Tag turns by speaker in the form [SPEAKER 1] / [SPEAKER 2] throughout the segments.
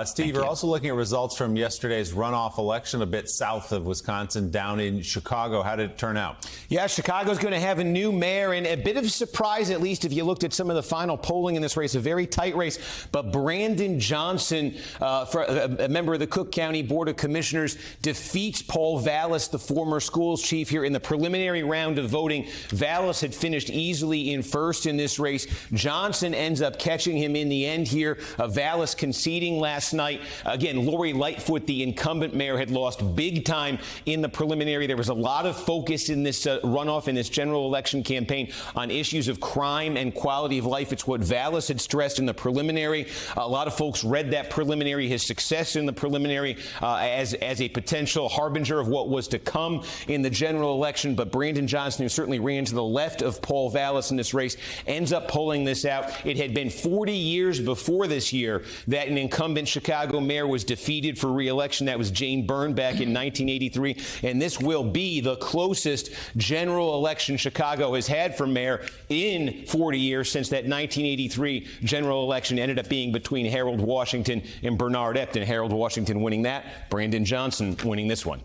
[SPEAKER 1] Steve, you're also looking at results from yesterday's runoff election a bit south of Wisconsin, down in Chicago. How did it turn out?
[SPEAKER 2] Yeah, Chicago's going to have a new mayor, and a bit of a surprise, at least if you looked at some of the final polling in this race, a very tight race. But Brandon Johnson, a member of the Cook County Board of Commissioners, defeats Paul Vallas, the former schools chief, here in the preliminary round of voting. Vallas had finished easily in first in this race. Johnson ends up catching him in the end here. Vallas conceding last night. Again, Lori Lightfoot, the incumbent mayor, had lost big time in the preliminary. There was a lot of focus in this runoff, in this general election campaign, on issues of crime and quality of life. It's what Vallas had stressed in the preliminary. A lot of folks read that preliminary, his success in the preliminary, as a potential harbinger of what was to come in the general election. But Brandon Johnson, who certainly ran to the left of Paul Vallas in this race, ends up pulling this out. It had been 40 years before this year that an incumbent Chicago mayor was defeated for re-election. That was Jane Byrne back in 1983. And this will be the closest general election Chicago has had for mayor in 40 years, since that 1983 general election ended up being between Harold Washington and Bernard Epton. Harold Washington winning that, Brandon Johnson winning this one.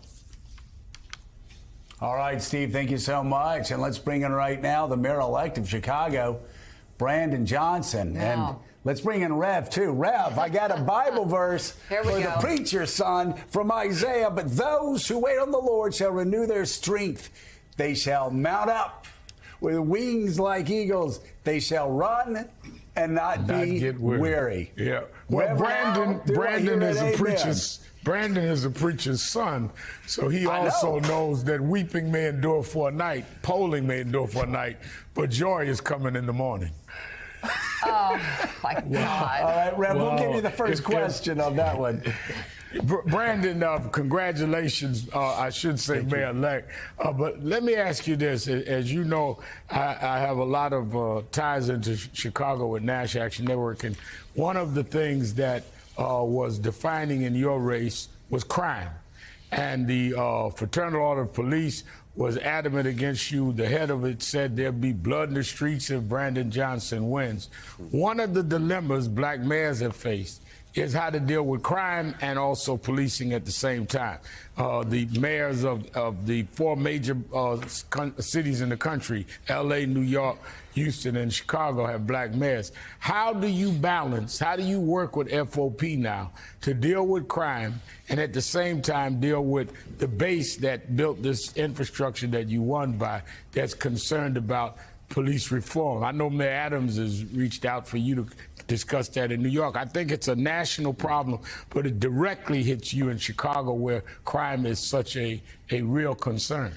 [SPEAKER 3] All right, Steve, thank you so much. And let's bring in right now the mayor-elect of Chicago, Brandon Johnson.
[SPEAKER 4] Wow.
[SPEAKER 3] And let's bring in Rev, too. Rev, I got a Bible verse for the preacher's son from Isaiah. But those who wait on the Lord shall renew their strength. They shall mount up with wings like eagles. They shall run and not be weary.
[SPEAKER 5] Yeah. Well, Brandon is a preacher's. Brandon is a preacher's son, so he also knows that weeping may endure for a night, polling may endure for a night, but joy is coming in the morning.
[SPEAKER 4] Oh, my God.
[SPEAKER 3] All right, Rev, we'll give you the first question on that one.
[SPEAKER 5] Brandon, congratulations, I should say, Mayor-elect. But let me ask you this. As you know, I have a lot of ties into Chicago with Nash Action Network, and one of the things that was defining in your race was crime. And the Fraternal Order of Police was adamant against you. The head of it said there'd be blood in the streets if Brandon Johnson wins. One of the dilemmas black mayors have faced is how to deal with crime and also policing at the same time. The mayors of the four major cities in the country, L.A., New York, Houston, and Chicago, have black mayors. How do you balance, how do you work with FOP now to deal with crime and at the same time deal with the base that built this infrastructure that you won by, that's concerned about police reform? I know Mayor Adams has reached out for you to discuss that in New York. I think it's a national problem, but it directly hits you in Chicago, where crime is such a real concern.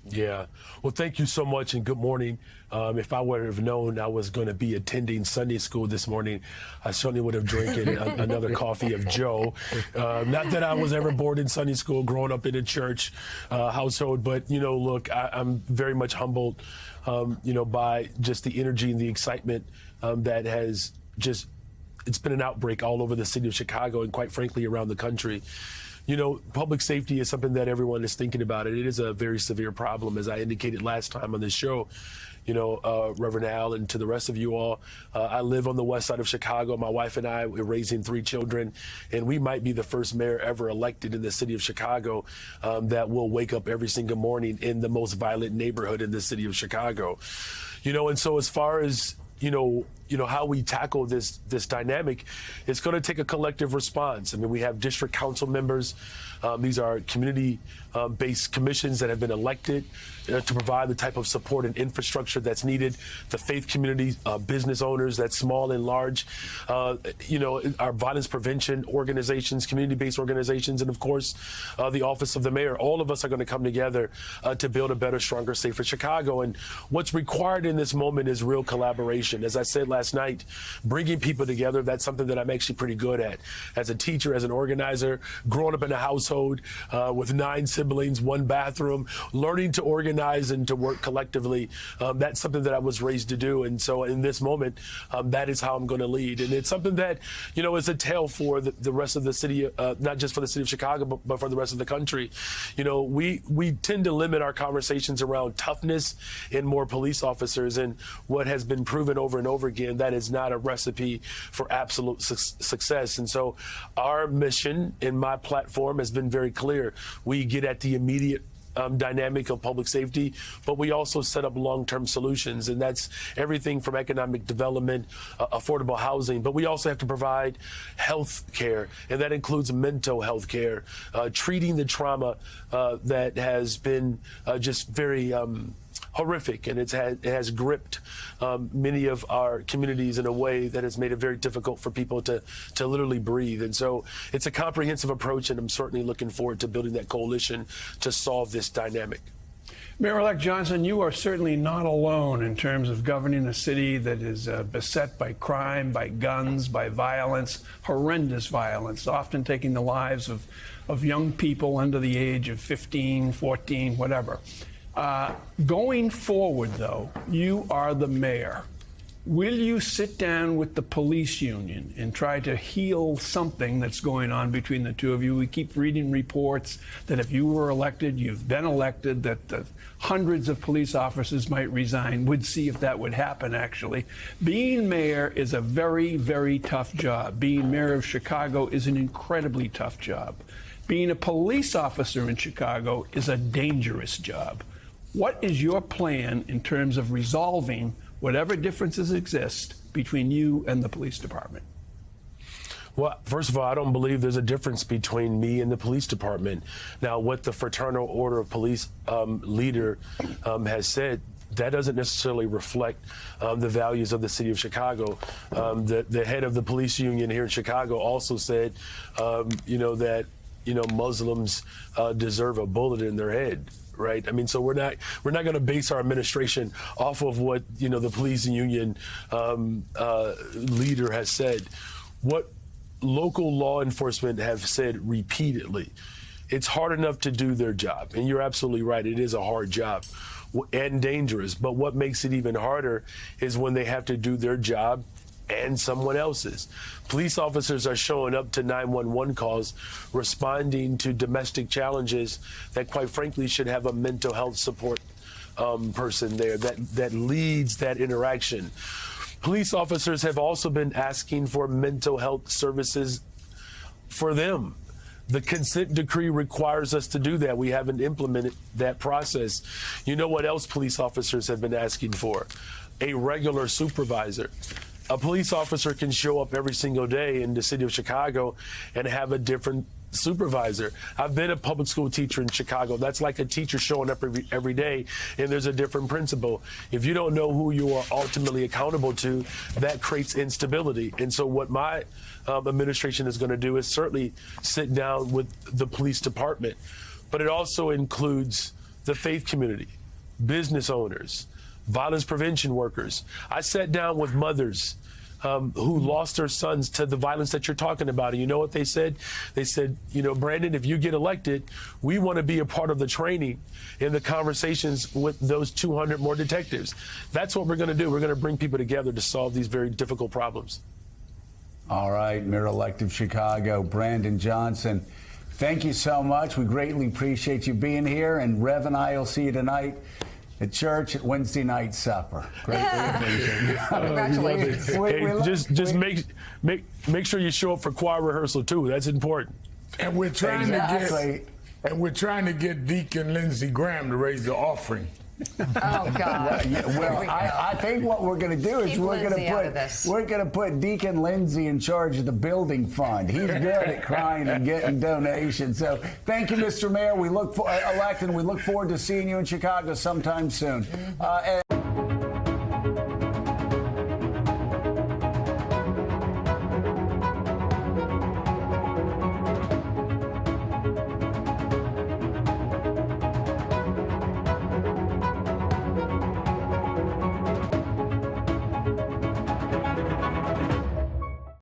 [SPEAKER 6] Yeah. Well, thank you so much, and good morning. If I would have known I was going to be attending Sunday school this morning, I certainly would have drank another coffee of Joe. Not that I was ever born in Sunday school, growing up in a church household, but, you know, look, I'm very much humbled, you know, by just the energy and the excitement that has just, it's been an outbreak all over the city of Chicago and, quite frankly, around the country. You know, public safety is something that everyone is thinking about. It is a very severe problem, as I indicated last time on this show. You know, Reverend Al, and to the rest of you all, I live on the west side of Chicago. My wife and I, we're raising 3 children, and we might be the first mayor ever elected in the city of Chicago that will wake up every single morning in the most violent neighborhood in the city of Chicago. You know, and so as far as, you know, how we tackle this dynamic, it's going to take a collective response. I mean, we have district council members. These are community-based commissions that have been elected to provide the type of support and infrastructure that's needed. The faith community, business owners, that's small and large, you know, our violence prevention organizations, community-based organizations, and of course, the office of the mayor. All of us are going to come together to build a better, stronger, safer Chicago. And what's required in this moment is real collaboration. As I said last night, bringing people together, that's something that I'm actually pretty good at. As a teacher, as an organizer, growing up in a household with 9 siblings, 1 bathroom, learning to organize and to work collectively, that's something that I was raised to do. And so in this moment, that is how I'm going to lead. And it's something that, you know, is a tale for the rest of the city, not just for the city of Chicago, but for the rest of the country. You know, we tend to limit our conversations around toughness and more police officers. And what has been proven over and over again again, that is not a recipe for absolute success. And so our mission in my platform has been very clear. We get at the immediate dynamic of public safety, but we also set up long-term solutions, and that's everything from economic development, affordable housing, but we also have to provide health care, and that includes mental health care, treating the trauma that has been just very horrific, and it has gripped many of our communities in a way that has made it very difficult for people to literally breathe. And so it's a comprehensive approach, and I'm certainly looking forward to building that coalition to solve this dynamic.
[SPEAKER 7] Mayor-elect Johnson, you are certainly not alone in terms of governing a city that is beset by crime, by guns, by violence, horrendous violence, often taking the lives of young people under the age of 15, 14, whatever. Going forward, though, you are the mayor. Will you sit down with the police union and try to heal something that's going on between the two of you? We keep reading reports that if you were elected, you've been elected, that the hundreds of police officers might resign. We'd see if that would happen, actually. Being mayor is a very, very tough job. Being mayor of Chicago is an incredibly tough job. Being a police officer in Chicago is a dangerous job. What is your plan in terms of resolving whatever differences exist between you and the police department?
[SPEAKER 6] Well, first of all, I don't believe there's a difference between me and the police department. Now, what the Fraternal Order of Police leader has said, that doesn't necessarily reflect the values of the city of Chicago. The head of the police union here in Chicago also said, that Muslims deserve a bullet in their head. Right. I mean, so we're not going to base our administration off of what, the police union leader has said. What local law enforcement have said repeatedly, it's hard enough to do their job. And you're absolutely right. It is a hard job and dangerous. But what makes it even harder is when they have to do their job and someone else's. Police officers are showing up to 911 calls, responding to domestic challenges that, quite frankly, should have a mental health support person there that leads that interaction. Police officers have also been asking for mental health services for them. The consent decree requires us to do that. We haven't implemented that process. You know what else police officers have been asking for? A regular supervisor. A police officer can show up every single day in the city of Chicago and have a different supervisor. I've been a public school teacher in Chicago. That's like a teacher showing up every day, and there's a different principal. If you don't know who you are ultimately accountable to, that creates instability. And so what my administration is going to do is certainly sit down with the police department, but it also includes the faith community, business owners, violence prevention workers. I sat down with mothers who lost their sons to the violence that you're talking about. And you know what they said? They said, Brandon, if you get elected, we want to be a part of the training and the conversations with those 200 more detectives. That's what we're going to do. We're going to bring people together to solve these very difficult problems.
[SPEAKER 3] All right, Mayor-elect of Chicago, Brandon Johnson, thank you so much. We greatly appreciate you being here. And Rev and I will see you tonight at church at Wednesday night supper. Greatly appreciate it.
[SPEAKER 4] Congratulations.
[SPEAKER 6] Just make sure you show up for choir rehearsal too. That's important.
[SPEAKER 5] And we're trying to get Deacon Lindsey Graham to raise the offering.
[SPEAKER 4] Oh God!
[SPEAKER 3] Well, I think what we're going to do is we're going to put Deacon Lindsey in charge of the building fund. He's good at crying and getting donations. So thank you, Mr. Mayor. We look forward to seeing you in Chicago sometime soon.